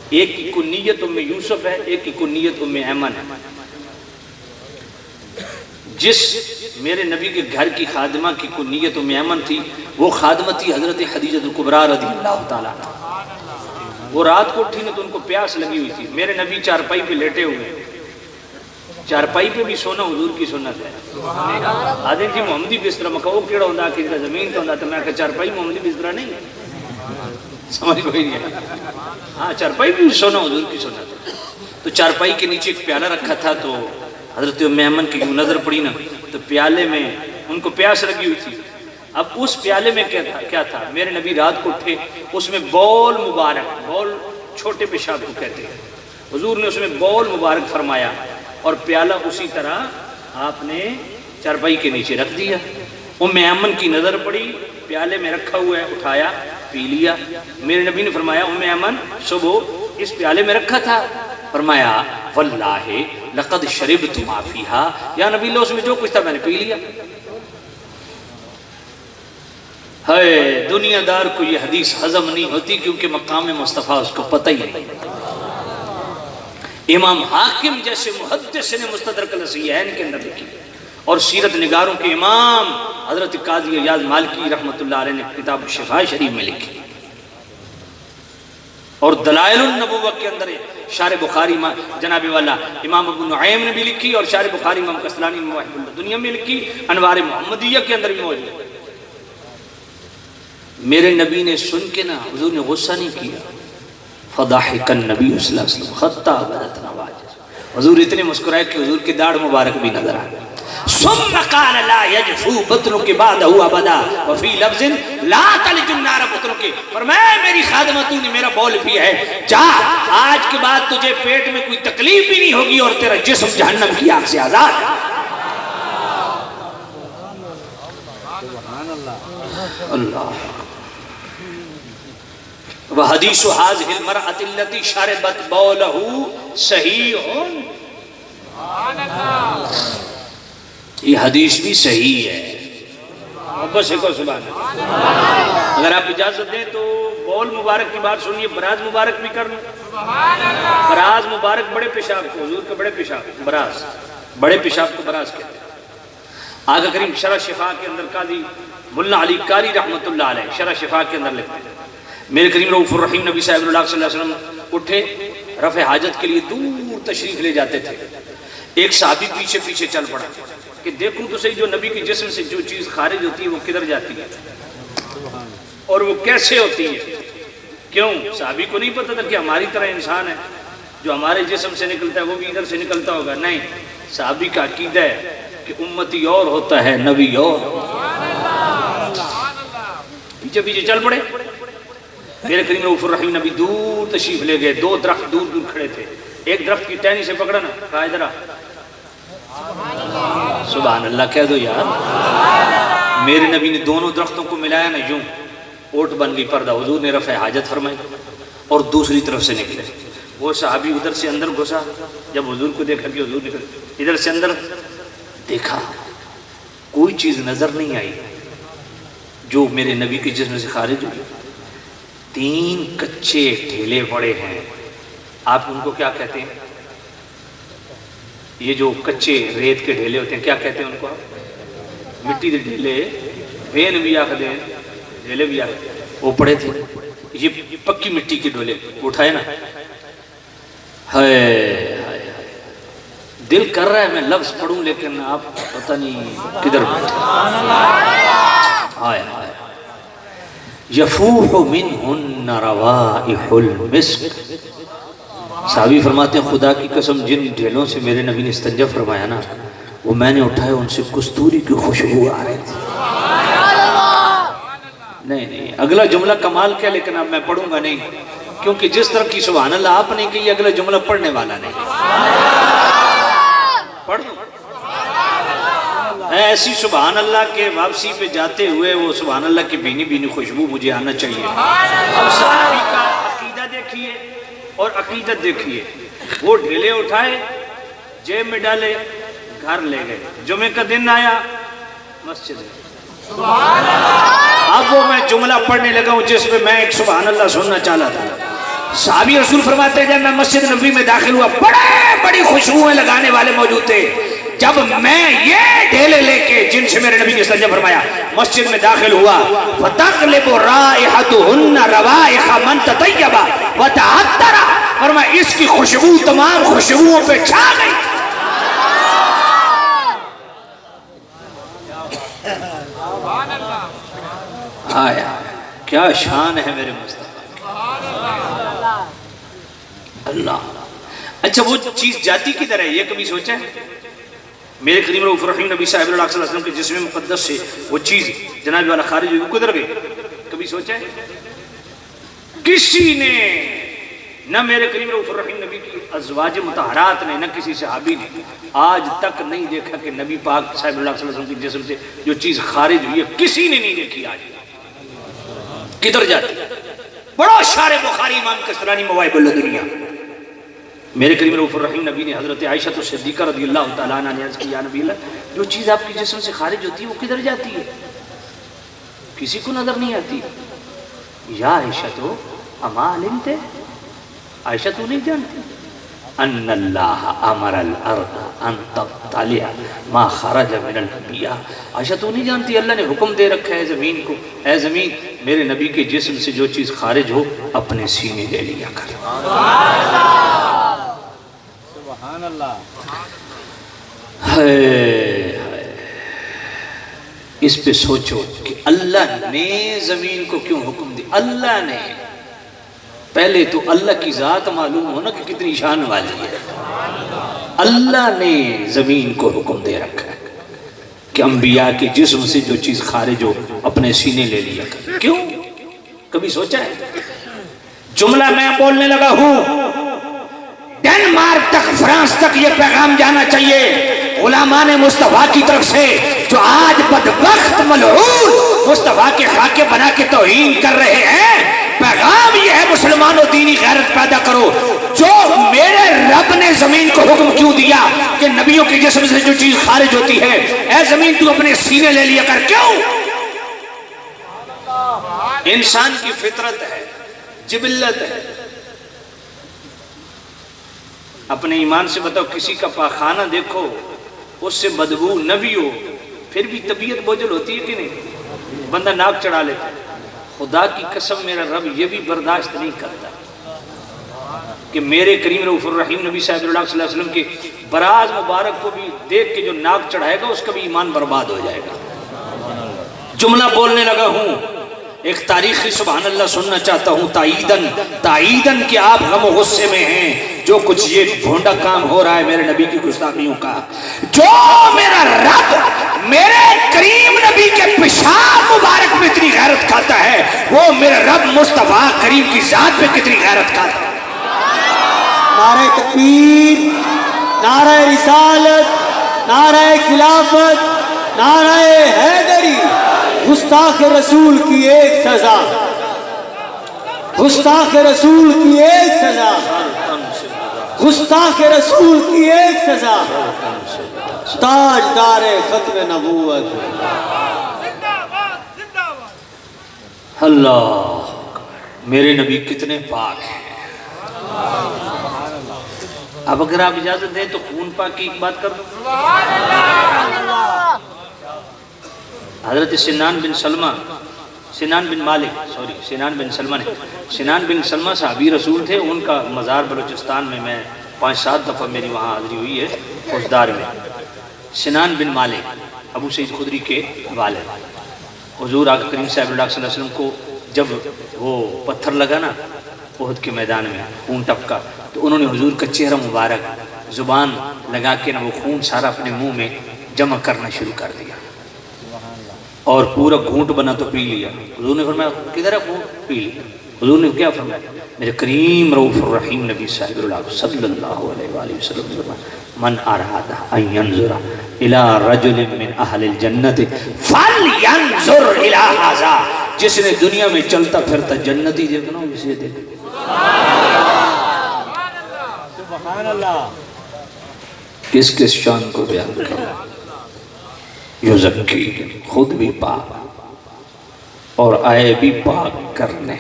ایک کی کنیت ام یوسف ہے، ایک کی کنیت ام ایمن ہے۔ جس میرے نبی کے گھر کی خادمہ کی کنیت ام ایمن تھی، وہ خادمہ تھی حضرت خدیجہ الکبریٰ رضی اللہ تعالیٰ عنہ۔ وہ رات کو اٹھی نا تو ان کو پیاس لگی ہوئی تھی، میرے نبی چارپائی پہ لیٹے ہوئے، چارپائی پہ بھی سونا حضور کی سنت ہے۔ آدھے جی محمدی بسترہ مکہ وہ کیڑا ہوندہ کہ زمین تو ہوندہ، تو میں کہا چارپائی محمدی بسترہ نہیں ہے، سمجھ کوئی نہیں ہے۔ ہاں چارپائی بھی سونا حضور کی سنت ہے۔ تو چارپائی کے نیچے ایک پیالہ رکھا تھا، تو حضرت ام ایمن کی نظر پڑی نا تو پیالے میں ان کو پیاس لگی ہوئی تھی. اب اس پیالے میں کیا تھا؟ میرے نبی رات کو اٹھے، اس میں بول مبارک، بول چھوٹے پیشاب کو کہتے ہیں، حضور نے اس میں بول مبارک فرمایا اور پیالہ اسی طرح آپ نے چارپائی کے نیچے رکھ دیا. ام ایمن کی نظر پڑی، پیالے میں رکھا ہوا ہے، اٹھایا پی لیا. میرے نبی نے فرمایا ام ایمن صبح اس پیالے میں رکھا تھا؟ فرمایا واللہ لقد شربت ما فیہا، یا نبی اللہ اس میں جو کچھ تھا میں نے پی لیا. ہے دنیا دار کو یہ حدیث ہضم نہیں ہوتی کیونکہ مقام مصطفیٰ اس کو پتہ ہی نہیں. امام حاکم جیسے محدث نے مستدرک الصحیحین کے اندر لکھی اور سیرت نگاروں کے امام حضرت قاضی ایاز مالکی رحمۃ اللہ علیہ نے کتاب شفاء شریف میں لکھی، اور دلائل النبوہ کے اندر شارح بخاری جناب والا امام ابو نعیم نے بھی لکھی، اور شارح بخاری امام قسطلانی مواہب الدنیا میں لکھی، انوار محمدیہ کے اندر بھی موجود ہے. میرے نبی نے سن کے نا حضور نے غصہ نہیں کیا، فضحک النبی صلی اللہ علیہ وسلم حتی بدت نواجذ، حضور اتنے مسکرائے کہ حضور کی داڑھ مبارک بھی نظر آ گئی. ثم قال لا يجفو بطنك بعده ابدا وفي لفظ لا تلج النار بطنك، فرمایا میری خادمہ تو نے میرا بول بھی ہے، جا آج کے بعد تجھے پیٹ میں کوئی تکلیف بھی نہیں ہوگی اور تیرا جسم جہنم کی آگ سے آزاد. اللہ. وحدیث هذه المرأة التي شربت بوله صحیح. یہ حدیث بھی صحیح ہے. بس ایک سبحان اللہ. اگر آپ اجازت دیں تو بول مبارک کی بات سنیے، براز مبارک بھی کر لوں. براز مبارک بڑے پیشاب کو، حضور کے بڑے پیشاب براز، بڑے پیشاب کو براز کہتے ہیں. آقا کریم شرح شفا کے اندر قاضی ملا علی قاری رحمۃ اللہ علیہ شرح شفا کے اندر لکھتے ہیں، میرے کریم رؤوف الرحیم نبی صاحب اللہ صلی اللہ علیہ وسلم اٹھے، رفع حاجت کے لیے دور تشریف لے جاتے تھے. ایک صحابی پیچھے پیچھے چل پڑا کہ دیکھوں تو صحیح جو نبی کے جسم سے جو چیز خارج ہوتی ہے وہ کدھر جاتی ہے اور وہ کیسے ہوتی ہے. کیوں؟ صحابی کو نہیں پتا تھا کہ ہماری طرح انسان ہے، جو ہمارے جسم سے نکلتا ہے وہ بھی ادھر سے نکلتا ہوگا. نہیں، صحابی کا عقیدہ ہے کہ امتی اور ہوتا ہے، نبی اور. پیچھے پیچھے چل پڑے. میرے کریم رؤوف الرحیم نبی دور تشریف لے گئے. دو درخت دور دور کھڑے تھے. ایک درخت کی ٹہنی سے پکڑا نا، کہا ادھر آ. سبحان اللہ کہہ دو یار. میرے نبی نے دونوں درختوں کو ملایا نا، یوں اوٹ بن گئی پردہ. حضور نے رفع حاجت فرمائی اور دوسری طرف سے نکلے. وہ صحابی ادھر سے اندر گھسا، جب حضور کو دیکھا کہ حضور نکلے، ادھر سے اندر دیکھا، کوئی چیز نظر نہیں آئی جو میرے نبی کے جسم سے خارج ہوئی. 3 کچے ڈھیلے پڑے ہیں. آپ ان کو کیا کہتے ہیں؟ یہ جو کچے ریت کے ڈھیلے ہوتے ہیں کیا کہتے ہیں ان کو؟ مٹی کے ڈھیلے، وین بھی آخر ہیں، ڈھیلے بھی آخر. وہ پڑے تھے. یہ پکی مٹی کے ڈھیلے اٹھائے نا، ہائے دل کر رہا ہے میں لفظ پڑھوں لیکن آپ پتہ نہیں کدھر بیٹھے. ہائے ہائے. یفوح منہن روائح المسک. صحابی فرماتے ہیں خدا کی قسم جن ڈھیلوں سے میرے نبی نے استنجا فرمایا نا، وہ میں نے اٹھائے، ان سے کستوری کی خوشبو آ رہی تھی. نہیں اگلا جملہ کمال کیا، لیکن اب میں پڑھوں گا نہیں کیونکہ جس طرح کی سبحان اللہ آپ نے کہی اگلا جملہ پڑھنے والا نہیں. پڑھ دوں ایسی سبحان اللہ کے واپسی پہ جاتے ہوئے وہ سبحان اللہ کی بینی بینی خوشبو مجھے آنا چاہیے. اب صحابی کا عقیدہ دیکھیے اور عقیدت دیکھیے. وہ ڈھیلے اٹھائے، جیب میں ڈالے، گھر لے گئے. جمعے کا دن آیا، مسجد ہے. اب وہ میں جملہ پڑھنے لگا ہوں جس پہ میں ایک سبحان اللہ سننا چاہتا تھا. صحابی رسول فرماتے ہیں جب میں مسجد نبوی میں داخل ہوا، بڑی خوشبوئیں لگانے والے موجود تھے. جب میں یہ ڈھیلے لے کے جن سے میرے نبی نے استنجا فرمایا مسجد میں داخل ہوا، فَتَقْلِبُ رَائِحَتُهُنَّ رَوَائِحَ مَنْ تَطَيَّبَ وَتَعَطَّرَ. فرمایا اس کی خوشبو تمام خوشبوؤں پہ چھا گئی. آیا کیا شان ہے میرے مصطفیٰ. اللہ. اچھا وہ چیز جاتی کدھر ہے یہ کبھی سوچا ہے؟ میرے کریم رؤوف الرحیم نبی صاحب اللہ صلی اللہ علیہ وسلم کے جسم مقدس سے وہ چیز جناب والا خارج ہوئی، وہ کدھر گئی؟ کبھی سوچا ہے؟ کسی نے، نہ میرے کریم رؤوف الرحیم نبی کی ازواج مطہرات نے، نہ کسی صحابی نے آج تک نہیں دیکھا کہ نبی پاک صاحب اللہ صلی اللہ علیہ وسلم کے جسم سے جو چیز خارج ہوئی ہے، کسی نے نہیں دیکھی آج۔ کدھر جاتی؟ بڑا شارع بخاری امام کسرانی مواہب الدنیا، میرے کریم رؤوف الرحیم نبی نے حضرت عائشہ صدیقہ رضی اللہ تعالیٰ عنہ نے عرض کی، یا نبی اللہ، جو چیز آپ کے جسم سے خارج ہوتی ہے وہ کدھر جاتی ہے؟ کسی کو نظر نہیں آتی۔ یا عائشہ تو اما علمتے، عائشہ تو نہیں جانتی، ان اللہ امر الارض ان تطلع ما خرج من الانبیاء، عائشہ تو نہیں جانتی اللہ نے حکم دے رکھا ہے زمین کو، اے زمین میرے نبی کے جسم سے جو چیز خارج ہو اپنے سینے لے لیا کر۔ سبحان اللہ۔ اس پہ سوچو کہ اللہ نے زمین کو کیوں حکم دی؟ اللہ نے، پہلے تو اللہ کی ذات معلوم ہونا کہ کتنی شان والی ہے۔ اللہ نے زمین کو حکم دے رکھا ہے کہ انبیاء کے جسم سے جو چیز خارج ہو اپنے سینے لے لیا کر۔ کیوں؟ کبھی سوچا ہے؟ جملہ میں بولنے لگا ہوں، ڈنمارک تک، فرانس تک یہ پیغام جانا چاہیے غلامان مصطفیٰ کی طرف سے، جو آج بدبخت ملعون مصطفیٰ کے خاکے بنا کے توہین کر رہے ہیں۔ پیغام یہ ہے مسلمانوں، دینی غیرت پیدا کرو۔ جو میرے رب نے زمین کو حکم کیوں دیا کہ نبیوں کے جسم سے جو چیز خارج ہوتی ہے، اے زمین تو اپنے سینے لے لیا کر۔ کیوں؟ انسان کی فطرت ہے، جبلت ہے۔ اپنے ایمان سے بتاؤ، کسی کا پاخانہ دیکھو اس سے بدبو نہ بھی ہو پھر بھی طبیعت بوجھل ہوتی ہے کہ نہیں؟ بندہ ناک چڑھا لیتا ہے۔ خدا کی قسم میرا رب یہ بھی برداشت نہیں کرتا کہ میرے کریم رؤوف الرحیم نبی صاحب اللہ صلی اللہ علیہ وسلم کے براز مبارک کو بھی دیکھ کے جو ناک چڑھائے گا اس کا بھی ایمان برباد ہو جائے گا۔ جملہ بولنے لگا ہوں، ایک تاریخی سبحان اللہ سننا چاہتا ہوں، تائیدن کہ آپ غم و غصے میں ہیں جو کچھ یہ بھونڈا کام ہو رہا ہے میرے نبی کی گستاخیوں کا۔ جو میرا رب میرے کریم نبی کے پیشاب مبارک میں اتنی غیرت کھاتا ہے، وہ میرا رب مصطفیٰ کریم کی ذات پہ کتنی غیرت کھاتا ہے۔ نعرہ تکبیر، نعرہ رسالت، نعرہ خلافت، نعرہ حیدری۔ گستاخ رسول کی ایک سزا، گستاخ رسول کی ایک سزا، گستاخ رسول کی ایک سزا، تاجدار ختم نبوت۔ اللہ، میرے نبی کتنے پاک ہیں۔ اب اگر آپ اجازت دیں تو خون پاک کی ایک بات کر دوں۔ حضرت سنان بن سلمہ صحابی رسول تھے، ان کا مزار بلوچستان میں 5-7 دفعہ میری وہاں حاضری ہوئی ہے اس دار میں۔ سنان بن مالک ابو سعید خدری کے والد، حضور آقا کریم صاحب اللہ صلی اللہ علیہ وسلم کو جب وہ پتھر لگا نا احد کے میدان میں، خون ٹپکا، تو انہوں نے حضور کا چہرہ مبارک زبان لگا کے نا وہ خون سارا اپنے منہ میں جمع کرنا شروع کر دیا اور پورا گھونٹ بنا تو پی لیا۔ حضور نے فرمایا کدھر ہے خون؟ پی لیا۔ حضور نے کیا فرمایا؟ میرے کریم رؤوف الرحیم نبی صاحب اللہ صلی اللہ علیہ وآلہ وسلم، من اراد ان ينظر الى رجل من اہل الجنت فلینظر الى ھذا، جس نے دنیا میں چلتا پھرتا جنتی دیکھنا ہو اسے دیکھ۔ سبحان اللہ۔ کس کس شان کو بیان کرو؟ یزکی، خود بھی پاک اور آئے بھی پاک کرنے۔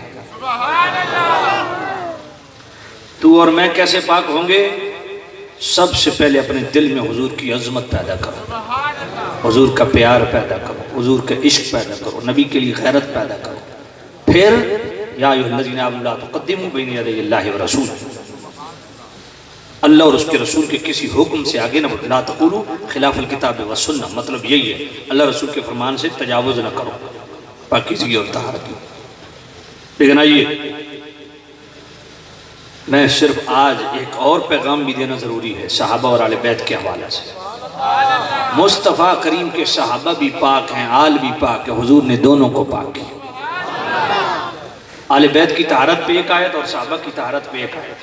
تو اور میں کیسے پاک ہوں گے؟ سب سے پہلے اپنے دل میں حضور کی عظمت پیدا کرو، حضور کا پیار پیدا کرو، حضور کا عشق پیدا کرو، نبی کے لیے غیرت پیدا کرو۔ پھر یا ایھا الذین آمنوا لا تقدموا بین یدی اللہ ورسولہ، اللہ اور اس کے رسول کے کسی حکم سے آگے نہ بڑھو، لا تقولوا خلاف الکتاب والسنہ، مطلب یہی ہے اللہ رسول کے فرمان سے تجاوز نہ کرو، پاکیزگی اور طہارت کی۔ لیکن آئیے، میں صرف آج ایک اور پیغام بھی دینا ضروری ہے صحابہ اور آل بیت کے حوالے سے۔ مصطفیٰ کریم کے صحابہ بھی پاک ہیں، آل بھی پاک ہے، حضور نے دونوں کو پاک کیا۔ آل بیت کی طہارت پہ ایک آیت اور صحابہ کی طہارت پہ ایک آیت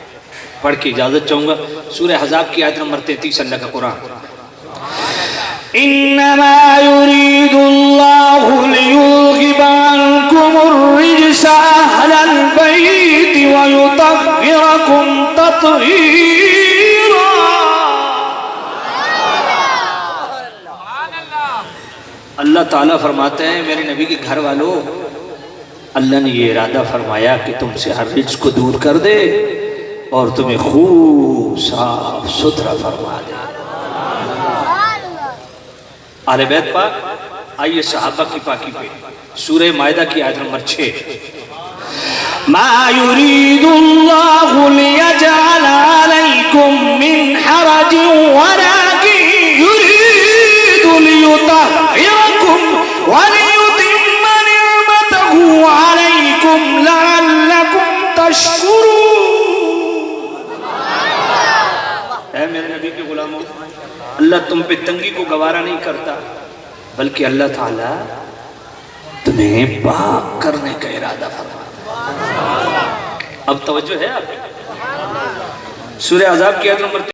پڑھ کے اجازت چاہوں گا۔ سورہ احزاب کی آیت نمبر 33 اللہ کا قرآن۔ انما يريد الله ليذهب عنكم الرجس اهل البيت ويطهركم تطهيرا۔ اللہ تعالیٰ فرماتے ہیں میرے نبی کے گھر والوں، اللہ نے یہ ارادہ فرمایا کہ تم سے ہر رجس کو دور کر دے اور تمہیں خوب صاف ستھرا فرما دے۔ اہل بیت پاک، آئیے صحابہ کی پاکی پہ، سورہ مائدہ کی آیت نمبر 6۔ ما يريد الله ليجعل عليكم من حرج ولكن يريد ليطهركم وليتم نعمته عليكم لعلكم تشكرون۔ اے میرے نبی کے غلاموں، اللہ تم پہ تنگی کو گوارا نہیں کرتا، بلکہ اللہ تعالیٰ تمہیں پاک کرنے کا ارادہ فرماتا۔ اب توجہ ہے آپ؟ سورہ احزاب کی آیت نمبر